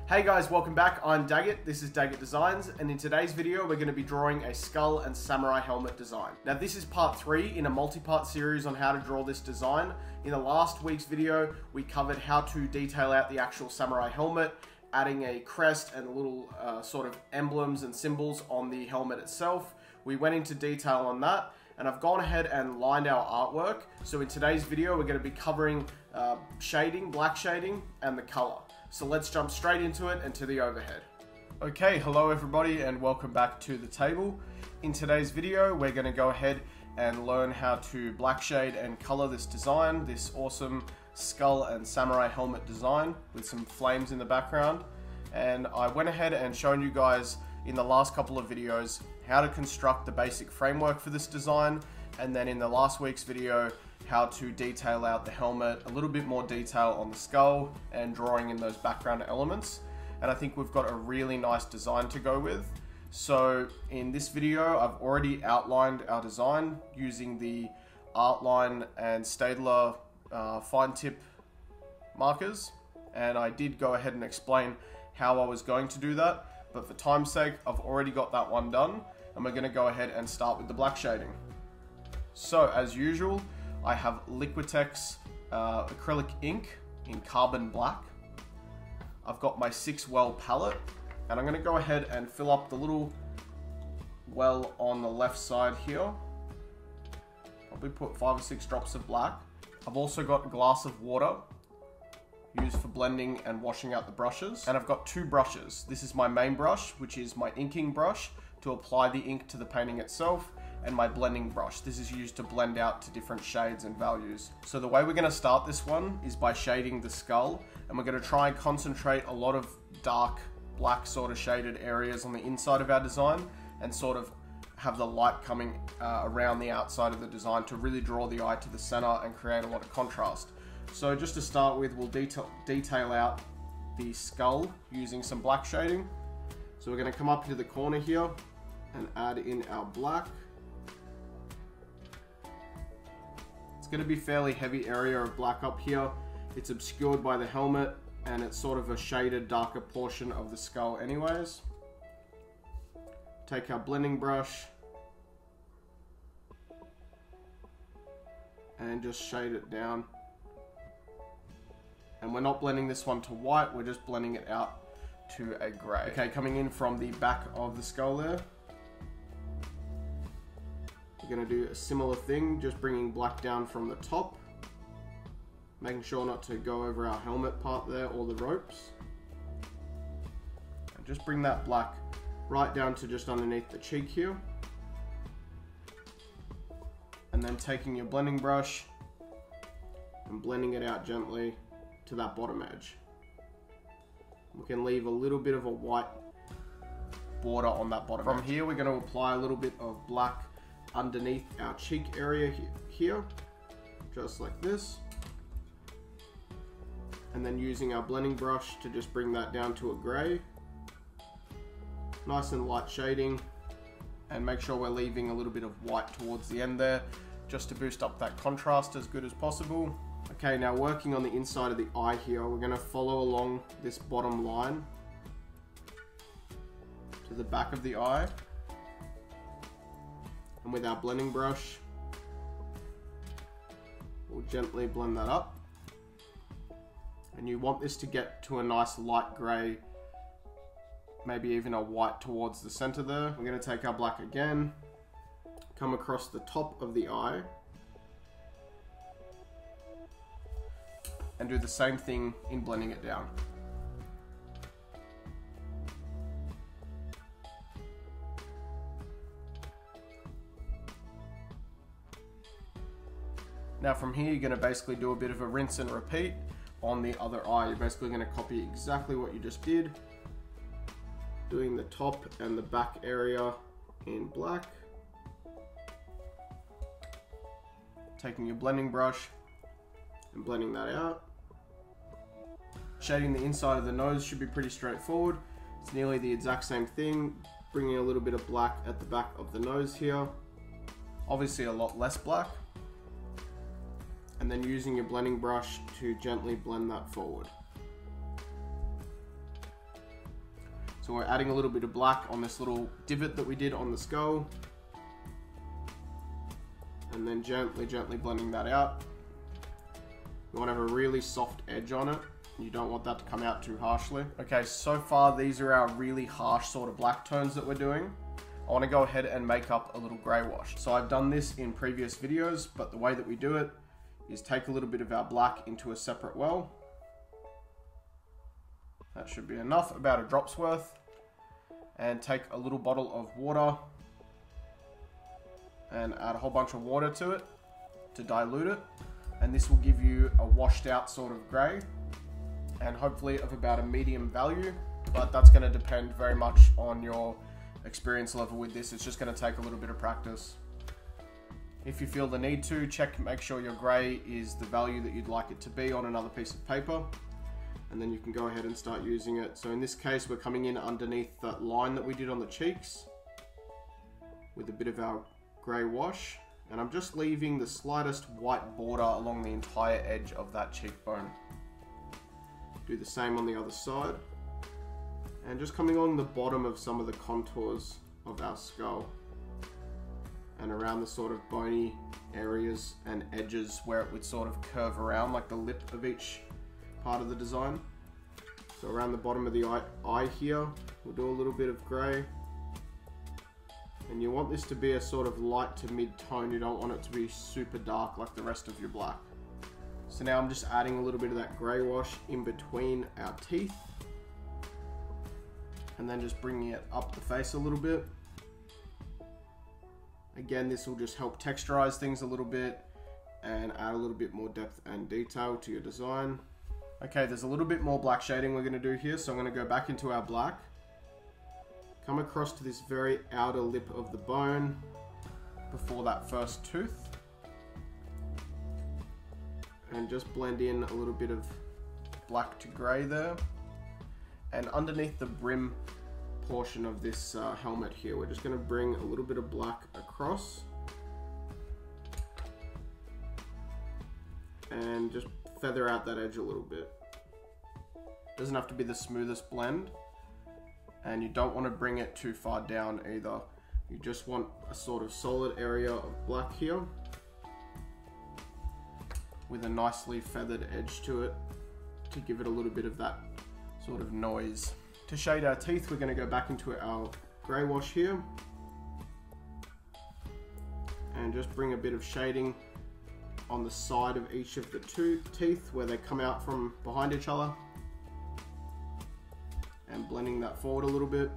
Hey guys, welcome back. I'm Daggett. This is Daggett Designs, and in today's video we're going to be drawing a skull and samurai helmet design. Now this is part 3 in a multi-part series on how to draw this design. In the last week's video we covered how to detail out the actual samurai helmet, adding a crest and little sort of emblems and symbols on the helmet itself. We went into detail on that, and I've gone ahead and lined our artwork. So in today's video we're going to be covering shading, black shading, and the color. So let's jump straight into it and to the overhead. Okay, hello everybody and welcome back to the table. In today's video we're going to go ahead and learn how to black shade and color this design, this awesome skull and samurai helmet design with some flames in the background. And I went ahead and shown you guys in the last couple of videos how to construct the basic framework for this design, and then in the last week's video how to detail out the helmet, a little bit more detail on the skull, and drawing in those background elements. And I think we've got a really nice design to go with. So in this video I've already outlined our design using the Artline and Staedtler fine tip markers, and I did go ahead and explain how I was going to do that, but for time's sake I've already got that one done, and we're going to go ahead and start with the black shading. So as usual, I have Liquitex acrylic ink in carbon black. I've got my 6-well palette, and I'm going to go ahead and fill up the little well on the left side here. Probably put 5 or 6 drops of black. I've also got a glass of water used for blending and washing out the brushes, and I've got 2 brushes. This is my main brush, which is my inking brush to apply the ink to the painting itself, and my blending brush. This is used to blend out to different shades and values. So the way we're going to start this one is by shading the skull, and we're going to try and concentrate a lot of dark black sort of shaded areas on the inside of our design, and sort of have the light coming around the outside of the design to really draw the eye to the center and create a lot of contrast. So just to start with, we'll detail out the skull using some black shading. So we're going to come up into the corner here and add in our black. It's going to be a fairly heavy area of black up here. It's obscured by the helmet, and it's sort of a shaded darker portion of the skull anyways. Take our blending brush and just shade it down. And we're not blending this one to white, we're just blending it out to a grey. Okay, coming in from the back of the skull there, we're going to do a similar thing, just bringing black down from the top, making sure not to go over our helmet part there or the ropes. And just bring that black right down to just underneath the cheek here. And then taking your blending brush and blending it out gently to that bottom edge. We can leave a little bit of a white border on that bottom edge. From here we're going to apply a little bit of black underneath our cheek area here, just like this, and then using our blending brush to just bring that down to a grey, nice and light shading, and make sure we're leaving a little bit of white towards the end there just to boost up that contrast as good as possible. Okay, now working on the inside of the eye here, we're going to follow along this bottom line to the back of the eye. And with our blending brush, we'll gently blend that up. And you want this to get to a nice light grey, maybe even a white towards the center there. We're going to take our black again, come across the top of the eye, and do the same thing in blending it down. Now from here you're going to basically do a bit of a rinse and repeat on the other eye. You're basically going to copy exactly what you just did, doing the top and the back area in black, taking your blending brush and blending that out. Shading the inside of the nose should be pretty straightforward. It's nearly the exact same thing, bringing a little bit of black at the back of the nose here, obviously a lot less black, and then using your blending brush to gently blend that forward. So we're adding a little bit of black on this little divot that we did on the skull. And then gently blending that out. You want to have a really soft edge on it. You don't want that to come out too harshly. Okay, so far these are our really harsh sort of black tones that we're doing. I want to go ahead and make up a little grey wash. So I've done this in previous videos, but the way that we do it is take a little bit of our black into a separate well. That should be enough, about a drop's worth. And take a little bottle of water and add a whole bunch of water to it to dilute it. And this will give you a washed out sort of grey, and hopefully of about a medium value, but that's going to depend very much on your experience level with this. It's just going to take a little bit of practice. If you feel the need to, make sure your grey is the value that you'd like it to be on another piece of paper, and then you can go ahead and start using it. So in this case, we're coming in underneath that line that we did on the cheeks with a bit of our grey wash, and I'm just leaving the slightest white border along the entire edge of that cheekbone. Do the same on the other side, and just coming along the bottom of some of the contours of our skull and around the sort of bony areas and edges where it would sort of curve around, like the lip of each part of the design. So around the bottom of the eye here, we'll do a little bit of grey. And you want this to be a sort of light to mid tone. You don't want it to be super dark like the rest of your black. So now I'm just adding a little bit of that grey wash in between our teeth, and then just bringing it up the face a little bit. Again, this will just help texturize things a little bit and add a little bit more depth and detail to your design. Okay, there's a little bit more black shading we're going to do here, so I'm going to go back into our black. Come across to this very outer lip of the bone before that first tooth, and just blend in a little bit of black to grey there. And underneath the brim portion of this helmet here, we're just going to bring a little bit of black across and just feather out that edge a little bit. Doesn't have to be the smoothest blend, and you don't want to bring it too far down either. You just want a sort of solid area of black here with a nicely feathered edge to it to give it a little bit of that sort of noise. To shade our teeth, we're going to go back into our grey wash here and just bring a bit of shading on the side of each of the two teeth where they come out from behind each other, and blending that forward a little bit.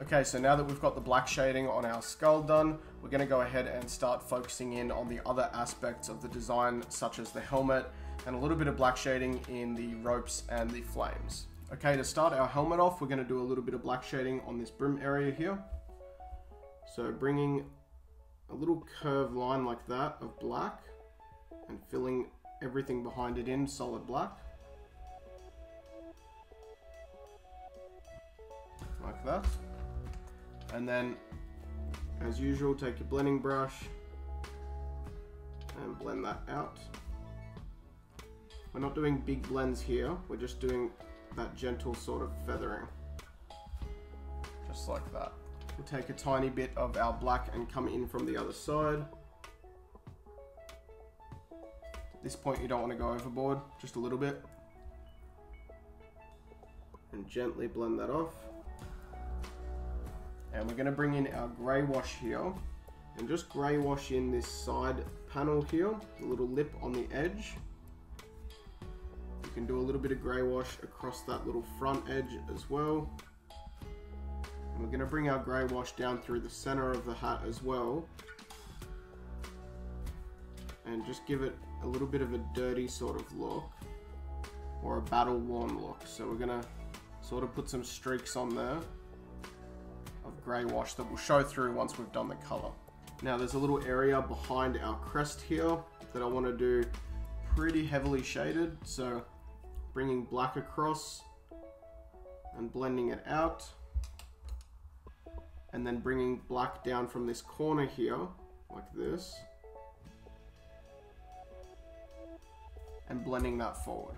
Okay, so now that we've got the black shading on our skull done, we're going to go ahead and start focusing in on the other aspects of the design, such as the helmet and a little bit of black shading in the ropes and the flames. Okay, to start our helmet off, we're going to do a little bit of black shading on this brim area here. So bringing a little curved line like that of black and filling everything behind it in solid black. Like that. And then, as usual, take your blending brush and blend that out. We're not doing big blends here, we're just doing that gentle sort of feathering. Just like that. We'll take a tiny bit of our black and come in from the other side. At this point you don't want to go overboard, just a little bit. And gently blend that off. And we're going to bring in our grey wash here and just grey wash in this side panel here, the little lip on the edge. You can do a little bit of grey wash across that little front edge as well. And we're going to bring our grey wash down through the center of the hat as well, and just give it a little bit of a dirty sort of look, or a battle worn look. So we're going to sort of put some streaks on there of grey wash that will show through once we've done the color. Now there's a little area behind our crest here that I want to do pretty heavily shaded, so bringing black across and blending it out, and then bringing black down from this corner here like this and blending that forward.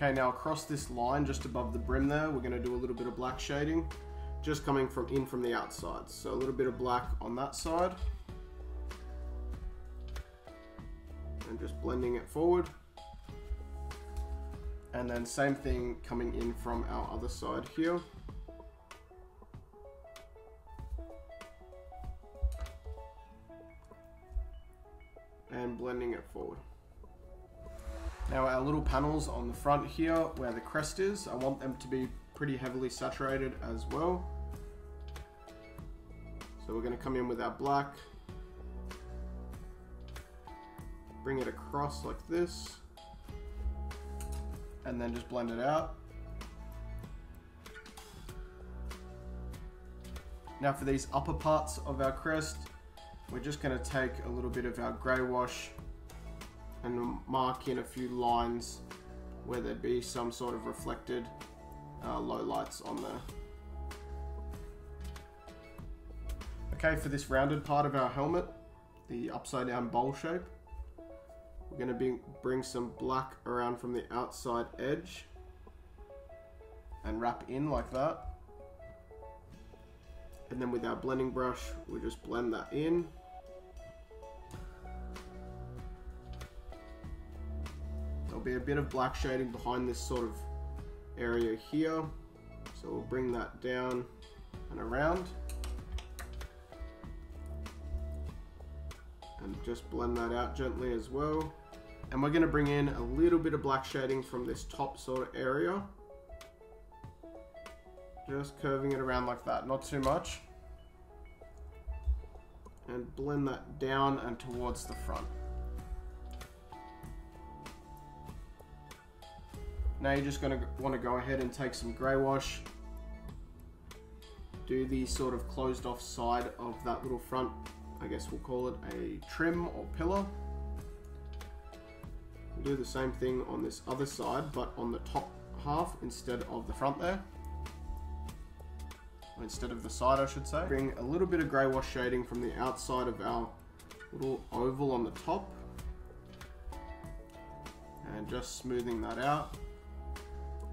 Okay, now across this line just above the brim there, we're going to do a little bit of black shading, just coming from the outside. So a little bit of black on that side, and just blending it forward. And then same thing coming in from our other side here. And blending it forward. Now our little panels on the front here where the crest is, I want them to be pretty heavily saturated as well. So we're going to come in with our black, bring it across like this, and then just blend it out. Now for these upper parts of our crest, we're just going to take a little bit of our grey wash and mark in a few lines where there'd be some sort of reflected low lights on there. Okay, for this rounded part of our helmet, the upside down bowl shape, we're going to bring some black around from the outside edge and wrap in like that. And then with our blending brush, we'll just blend that in. There'll be a bit of black shading behind this sort of area here. So we'll bring that down and around. And just blend that out gently as well. And we're going to bring in a little bit of black shading from this top sort of area. Just curving it around like that, not too much. And blend that down and towards the front. Now you're just going to want to go ahead and take some grey wash, do the sort of closed off side of that little front, I guess we'll call it a trim or pillar. We'll do the same thing on this other side, but on the top half instead of the front there. Or instead of the side, I should say. Bring a little bit of grey wash shading from the outside of our little oval on the top. And just smoothing that out.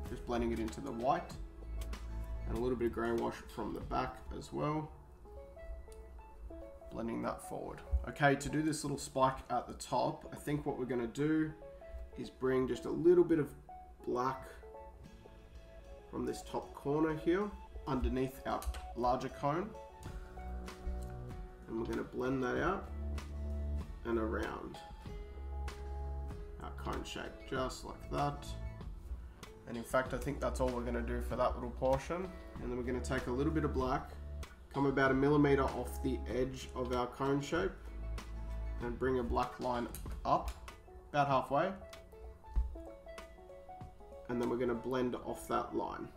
Just blending it into the white. And a little bit of grey wash from the back as well. Blending that forward. Okay, to do this little spike at the top, I think what we're going to do is bring just a little bit of black from this top corner here underneath our larger cone, and we're going to blend that out and around our cone shape just like that. And in fact, I think that's all we're going to do for that little portion. And then we're going to take a little bit of black, come about 1 millimeter off the edge of our cone shape, and bring a black line up about halfway. And then we're going to blend off that line.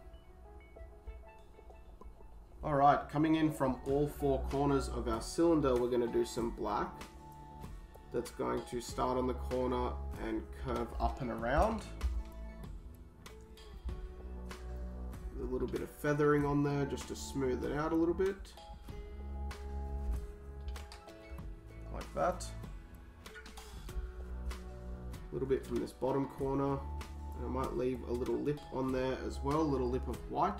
Alright, coming in from all 4 corners of our cylinder, we're going to do some black. That's going to start on the corner and curve up and around. A little bit of feathering on there just to smooth it out a little bit. Like that. A little bit from this bottom corner. And I might leave a little lip on there as well, a little lip of white.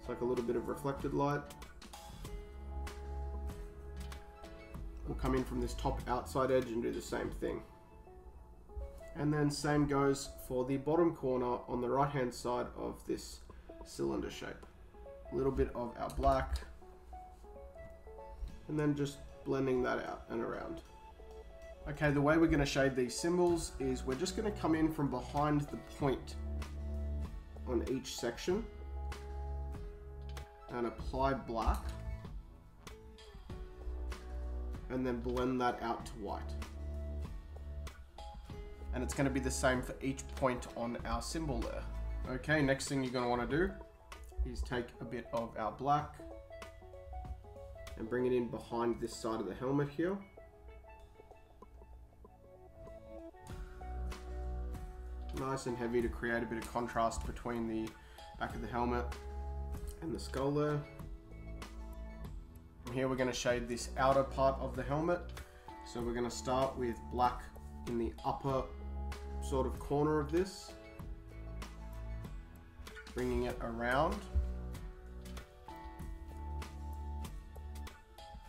It's like a little bit of reflected light. We'll come in from this top outside edge and do the same thing. And then same goes for the bottom corner on the right hand side of this cylinder shape. A little bit of our black. And then just blending that out and around. Okay, the way we're going to shade these symbols is we're just going to come in from behind the point on each section and apply black, and then blend that out to white. And it's going to be the same for each point on our symbol there. Okay, next thing you're going to want to do is take a bit of our black and bring it in behind this side of the helmet here. Nice and heavy to create a bit of contrast between the back of the helmet and the skull there. From here we're going to shade this outer part of the helmet. So we're going to start with black in the upper sort of corner of this, bringing it around,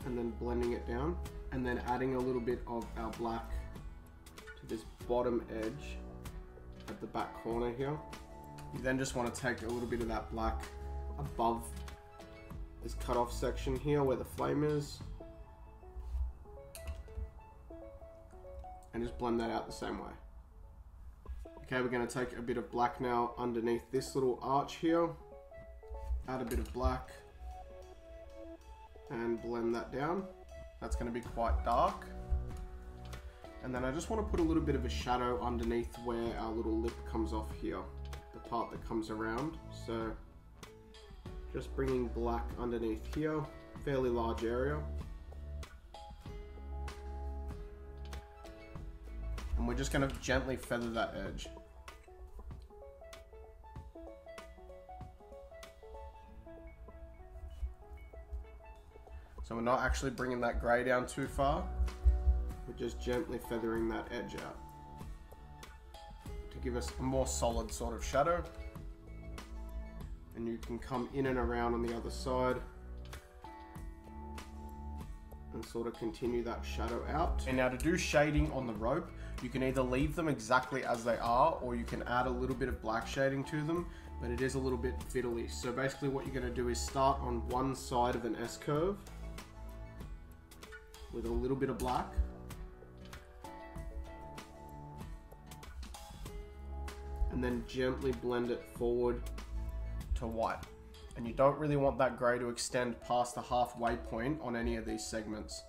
and then blending it down, and then adding a little bit of our black to this bottom edge at the back corner here. You then just want to take a little bit of that black above this cut off section here where the flame is, and just blend that out the same way. Okay, we're going to take a bit of black now underneath this little arch here, add a bit of black, and blend that down. That's going to be quite dark. And then I just want to put a little bit of a shadow underneath where our little lip comes off here, the part that comes around. So just bringing black underneath here, fairly large area. And we're just going to gently feather that edge. So we're not actually bringing that grey down too far. We're just gently feathering that edge out to give us a more solid sort of shadow. And you can come in and around on the other side and sort of continue that shadow out. And now to do shading on the rope, you can either leave them exactly as they are, or you can add a little bit of black shading to them, but it is a little bit fiddly. So basically what you're going to do is start on one side of an S curve with a little bit of black, and then gently blend it forward to white. And you don't really want that grey to extend past the halfway point on any of these segments.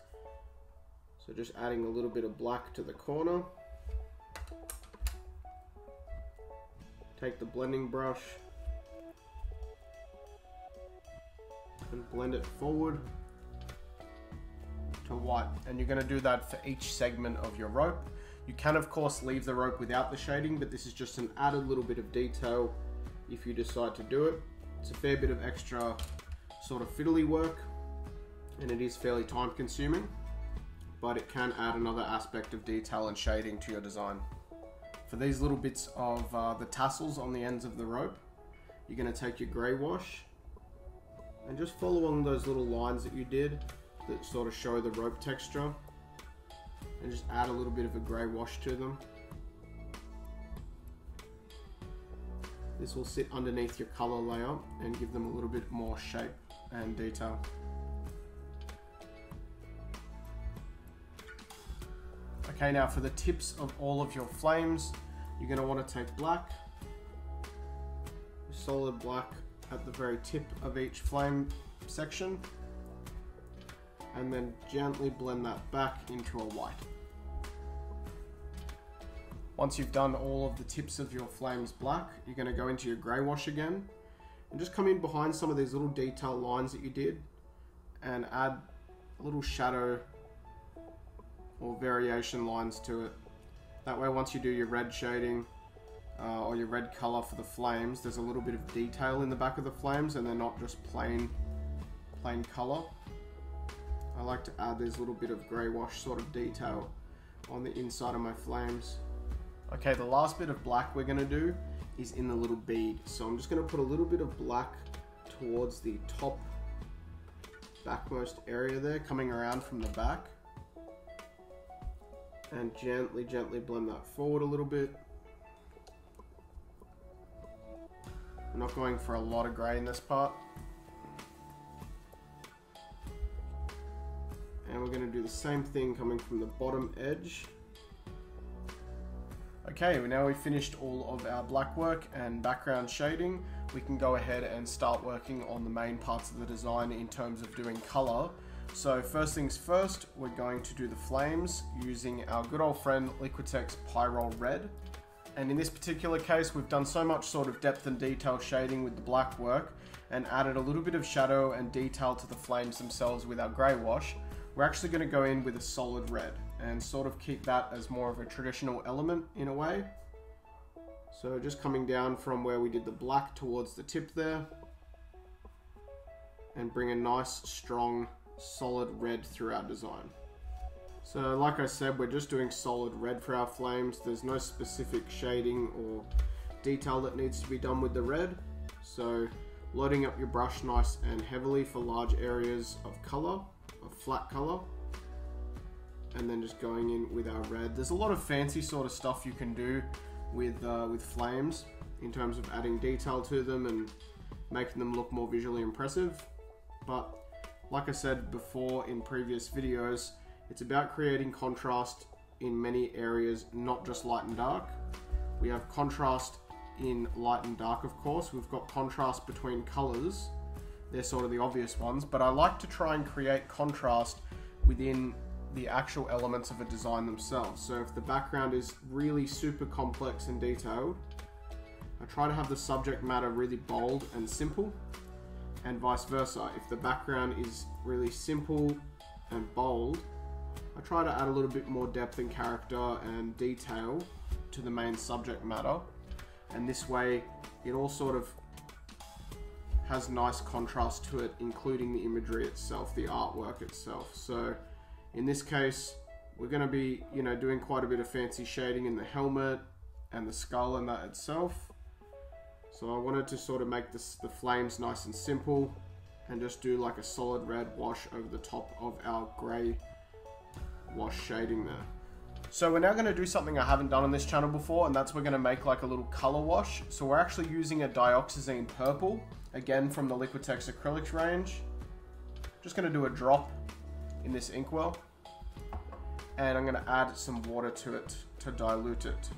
So just adding a little bit of black to the corner. Take the blending brush and blend it forward to white. And you're going to do that for each segment of your rope. You can of course leave the rope without the shading, but this is just an added little bit of detail if you decide to do it. It's a fair bit of extra sort of fiddly work, and it is fairly time consuming, but it can add another aspect of detail and shading to your design. For these little bits of the tassels on the ends of the rope, you're going to take your grey wash and just follow along those little lines that you did that sort of show the rope texture, and just add a little bit of a grey wash to them. This will sit underneath your color layer and give them a little bit more shape and detail. Okay, now for the tips of all of your flames, you're going to want to take black, solid black at the very tip of each flame section, and then gently blend that back into a white. Once you've done all of the tips of your flames black, you're going to go into your grey wash again and just come in behind some of these little detail lines that you did and add a little shadow or variation lines to it. That way once you do your red shading or your red color for the flames, there's a little bit of detail in the back of the flames and they're not just plain color. I like to add this little bit of grey wash sort of detail on the inside of my flames. Okay, the last bit of black we're going to do is in the little bead. So I'm just going to put a little bit of black towards the top backmost area there, coming around from the back. And gently blend that forward a little bit. I'm not going for a lot of grey in this part. And we're going to do the same thing coming from the bottom edge. Okay, now we've finished all of our black work and background shading. We can go ahead and start working on the main parts of the design in terms of doing color. So first things first, we're going to do the flames using our good old friend Liquitex Pyroll Red. And in this particular case, we've done so much sort of depth and detail shading with the black work and added a little bit of shadow and detail to the flames themselves with our grey wash. We're actually going to go in with a solid red and sort of keep that as more of a traditional element in a way. So just coming down from where we did the black towards the tip there, and bring a nice strong solid red through our design. So like I said, we're just doing solid red for our flames. There's no specific shading or detail that needs to be done with the red. So loading up your brush nice and heavily for large areas of color, of flat color. And then just going in with our red. There's a lot of fancy sort of stuff you can do with flames in terms of adding detail to them and making them look more visually impressive. But like I said before in previous videos, it's about creating contrast in many areas, not just light and dark. We have contrast in light and dark, of course. We've got contrast between colors. They're sort of the obvious ones, but I like to try and create contrast within the actual elements of a design themselves. So if the background is really super complex and detailed, I try to have the subject matter really bold and simple, and vice versa. If the background is really simple and bold, I try to add a little bit more depth and character and detail to the main subject matter, and this way it all sort of has nice contrast to it, including the imagery itself, the artwork itself. So in this case, we're going to be, doing quite a bit of fancy shading in the helmet and the skull and that itself. So I wanted to sort of make the flames nice and simple and just do like a solid red wash over the top of our grey wash shading there. So we're now going to do something I haven't done on this channel before, and that's we're going to make like a little color wash. So we're actually using a dioxazine purple, again from the Liquitex acrylics range. Just going to do a drop in this inkwell, and I'm going to add some water to it to dilute it.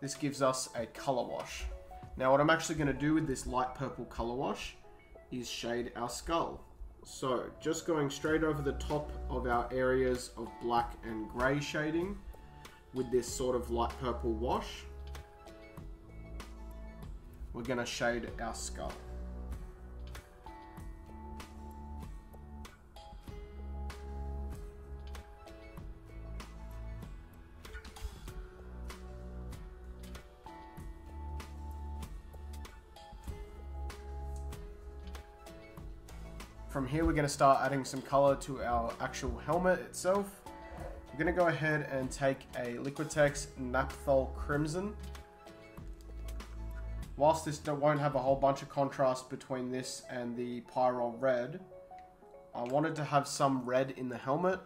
This gives us a color wash. Now what I'm actually going to do with this light purple color wash is shade our skull. So just going straight over the top of our areas of black and grey shading with this sort of light purple wash, we're going to shade our skull. From here, we're going to start adding some color to our actual helmet itself. We're going to go ahead and take a Liquitex Naphthol Crimson. Whilst this won't have a whole bunch of contrast between this and the Pyrrole Red, I wanted to have some red in the helmet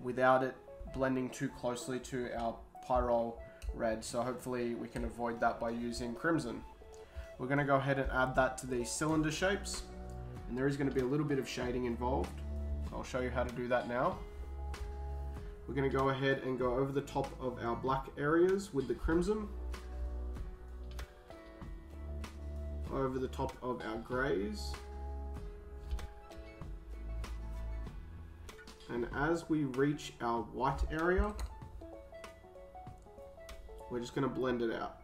without it blending too closely to our Pyrrole Red. So hopefully we can avoid that by using Crimson. We're going to go ahead and add that to these cylinder shapes. And there is going to be a little bit of shading involved. So I'll show you how to do that now. We're going to go ahead and go over the top of our black areas with the crimson. Over the top of our greys. And as we reach our white area, we're just going to blend it out.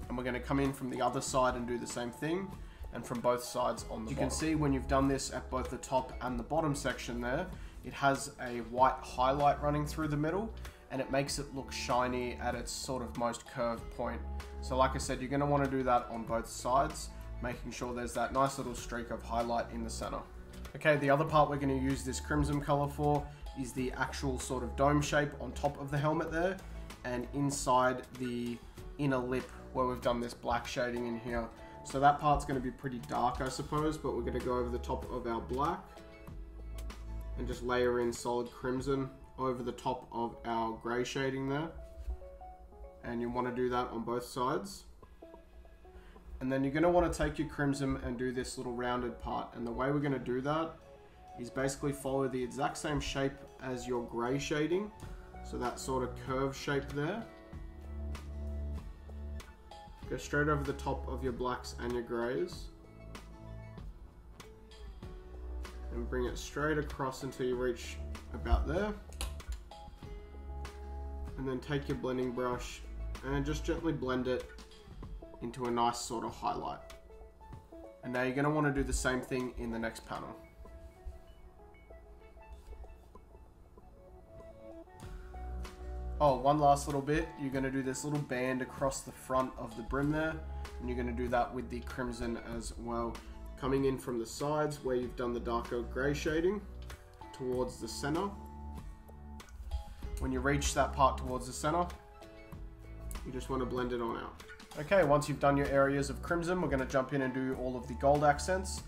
And we're going to come in from the other side and do the same thing, and from both sides on the bottom. You can see when you've done this at both the top and the bottom section there, it has a white highlight running through the middle, and it makes it look shiny at its sort of most curved point. So like I said, you're going to want to do that on both sides, making sure there's that nice little streak of highlight in the center. Okay, the other part we're going to use this crimson color for is the actual sort of dome shape on top of the helmet there, and inside the inner lip where we've done this black shading in here. So that part's going to be pretty dark, I suppose, but we're going to go over the top of our black and just layer in solid crimson over the top of our grey shading there. And you want to do that on both sides. And then you're going to want to take your crimson and do this little rounded part. And the way we're going to do that is basically follow the exact same shape as your grey shading. So that sort of curved shape there. Go straight over the top of your blacks and your greys. And bring it straight across until you reach about there. And then take your blending brush and just gently blend it into a nice sort of highlight. And now you're going to want to do the same thing in the next panel. Oh, one last little bit. You're going to do this little band across the front of the brim there, and you're going to do that with the crimson as well. Coming in from the sides where you've done the darker grey shading towards the center. When you reach that part towards the center, you just want to blend it on out. Okay, once you've done your areas of crimson, we're going to jump in and do all of the gold accents.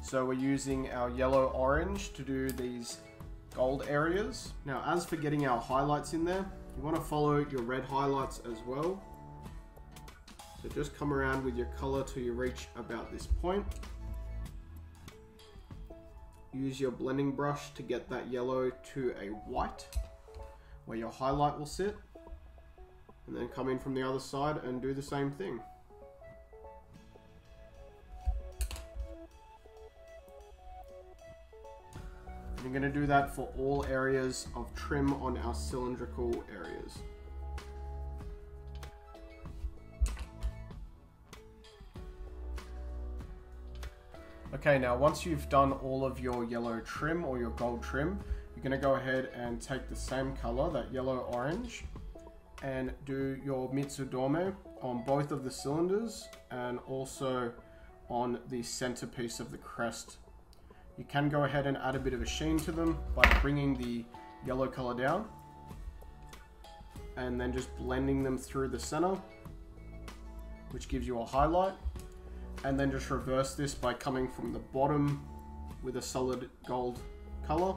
So we're using our yellow orange to do these gold areas. Now, as for getting our highlights in there, you want to follow your red highlights as well. So just come around with your color till you reach about this point. Use your blending brush to get that yellow to a white where your highlight will sit, and then come in from the other side and do the same thing. And you're going to do that for all areas of trim on our cylindrical areas. Okay, now once you've done all of your yellow trim or your gold trim, you're going to go ahead and take the same color, that yellow orange, and do your Mitsudome on both of the cylinders and also on the centerpiece of the crest. You can go ahead and add a bit of a sheen to them by bringing the yellow color down and then just blending them through the center, which gives you a highlight. And then just reverse this by coming from the bottom with a solid gold color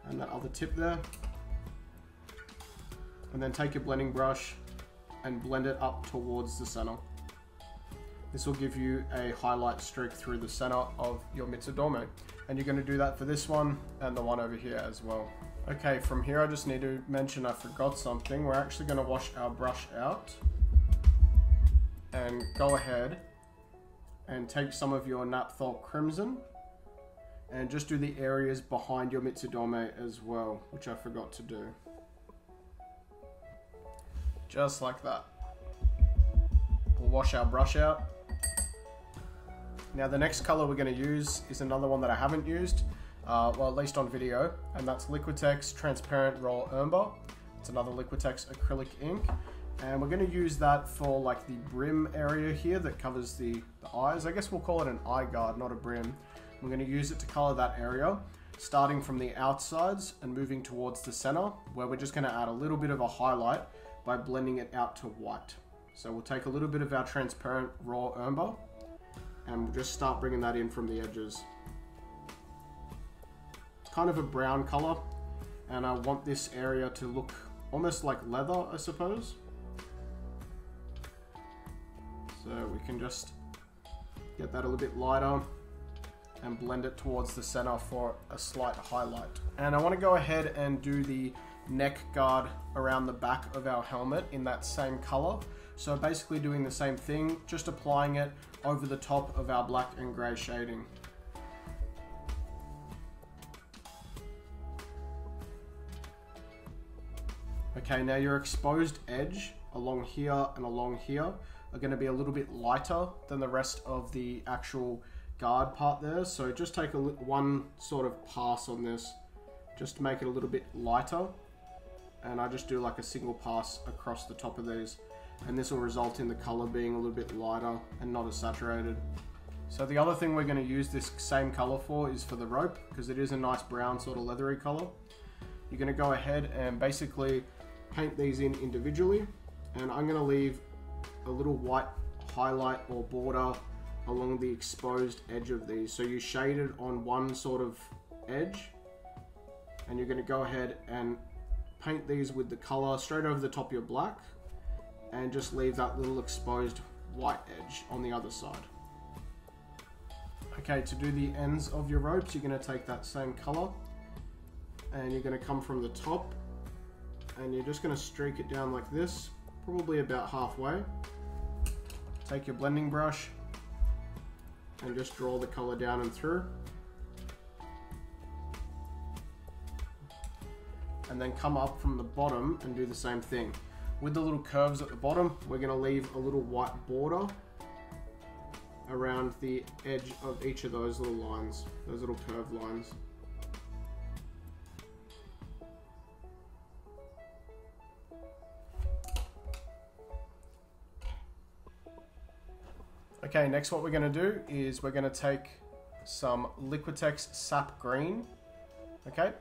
and that other tip there. And then take your blending brush and blend it up towards the center. This will give you a highlight streak through the center of your Mitsudome. And you're going to do that for this one and the one over here as well. Okay, from here I just need to mention I forgot something. We're actually going to wash our brush out and go ahead and take some of your Naphthol Crimson and just do the areas behind your Mitsudome as well, which I forgot to do. Just like that. We'll wash our brush out. Now the next color we're going to use is another one that I haven't used, well, at least on video, and that's Liquitex Transparent Raw Umber. It's another Liquitex acrylic ink. And we're going to use that for like the brim area here that covers the eyes. I guess we'll call it an eye guard, not a brim. We're going to use it to color that area, starting from the outsides and moving towards the center, where we're just going to add a little bit of a highlight by blending it out to white. So we'll take a little bit of our transparent raw umber and we'll just start bringing that in from the edges. It's kind of a brown color, and I want this area to look almost like leather, I suppose. So we can just get that a little bit lighter and blend it towards the center for a slight highlight. And I want to go ahead and do the neck guard around the back of our helmet in that same color. So basically doing the same thing, just applying it over the top of our black and gray shading. Okay, now your exposed edge along here and along here are going to be a little bit lighter than the rest of the actual guard part there. So just take one sort of pass on this just to make it a little bit lighter. And I just do like a single pass across the top of these. And this will result in the color being a little bit lighter and not as saturated. So the other thing we're going to use this same color for is for the rope, because it is a nice brown sort of leathery color. You're going to go ahead and basically paint these in individually. And I'm going to leave a little white highlight or border along the exposed edge of these. So you shade it on one sort of edge, and you're going to go ahead and paint these with the color straight over the top of your black, and just leave that little exposed white edge on the other side. Okay, to do the ends of your ropes, you're going to take that same color and you're going to come from the top and you're just going to streak it down like this, probably about halfway. Take your blending brush and just draw the color down and through. And then come up from the bottom and do the same thing. With the little curves at the bottom, we're going to leave a little white border around the edge of each of those little lines, those little curved lines. Okay, next what we're going to do is we're going to take some Liquitex Sap Green. Okay,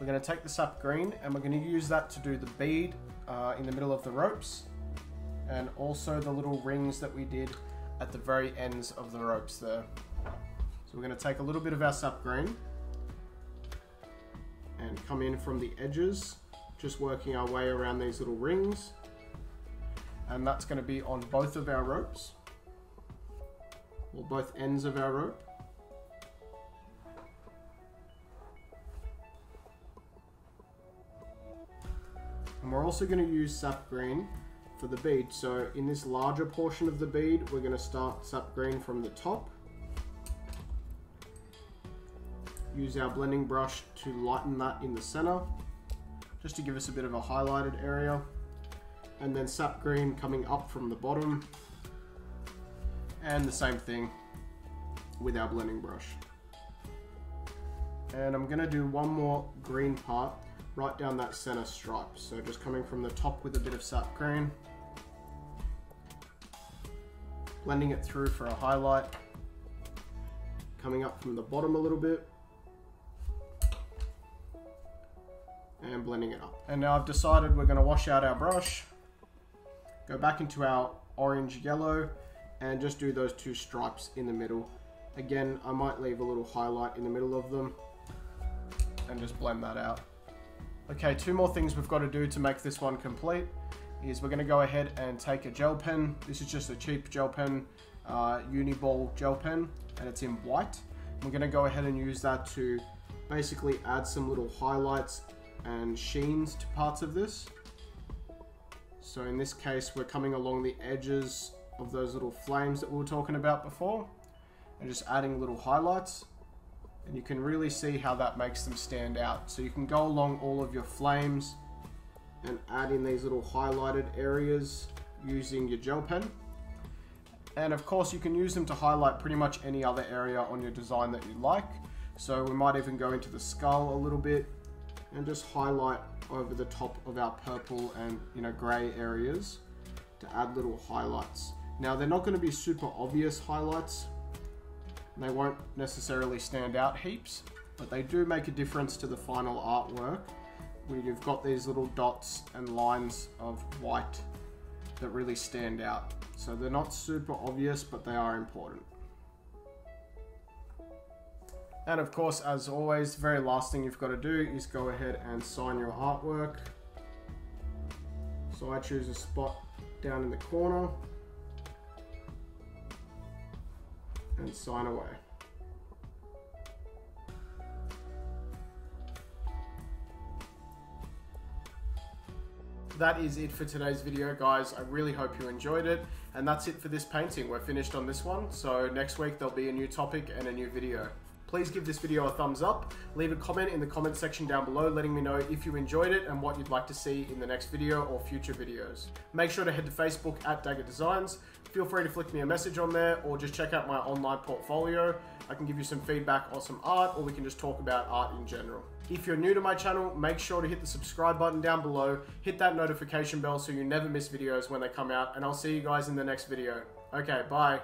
we're going to take the Sap Green and we're going to use that to do the bead in the middle of the ropes, and also the little rings that we did at the very ends of the ropes there. So we're going to take a little bit of our Sap Green and come in from the edges, just working our way around these little rings, and that's going to be on both of our ropes, or both ends of our rope. And we're also going to use Sap Green for the bead. So in this larger portion of the bead, we're going to start Sap Green from the top. Use our blending brush to lighten that in the center, just to give us a bit of a highlighted area. And then Sap Green coming up from the bottom. And the same thing with our blending brush. And I'm going to do one more green part right down that center stripe. So just coming from the top with a bit of Sap Green, blending it through for a highlight, coming up from the bottom a little bit, and blending it up. And now I've decided we're going to wash out our brush, go back into our orange yellow, and just do those two stripes in the middle. Again, I might leave a little highlight in the middle of them and just blend that out. Okay, two more things we've got to do to make this one complete is we're going to go ahead and take a gel pen. This is just a cheap gel pen, Uniball gel pen, and it's in white. We're going to go ahead and use that to basically add some little highlights and sheens to parts of this. So in this case, we're coming along the edges of those little flames that we were talking about before, and just adding little highlights. And you can really see how that makes them stand out. So you can go along all of your flames and add in these little highlighted areas using your gel pen. And of course you can use them to highlight pretty much any other area on your design that you like. So we might even go into the skull a little bit and just highlight over the top of our purple and grey areas to add little highlights. Now they're not going to be super obvious highlights. They won't necessarily stand out heaps, but they do make a difference to the final artwork where you've got these little dots and lines of white that really stand out. So they're not super obvious, but they are important. And of course, as always, the very last thing you've got to do is go ahead and sign your artwork. So I choose a spot down in the corner and sign away. That is it for today's video, guys. I really hope you enjoyed it, and that's it for this painting. We're finished on this one, so next week there'll be a new topic and a new video. Please give this video a thumbs up, leave a comment in the comment section down below letting me know if you enjoyed it and what you'd like to see in the next video or future videos. Make sure to head to Facebook at Daggett Designs. Feel free to flick me a message on there, or just check out my online portfolio. I can give you some feedback on some art, or we can just talk about art in general. If you're new to my channel, make sure to hit the subscribe button down below, hit that notification bell so you never miss videos when they come out, and I'll see you guys in the next video. Okay, bye.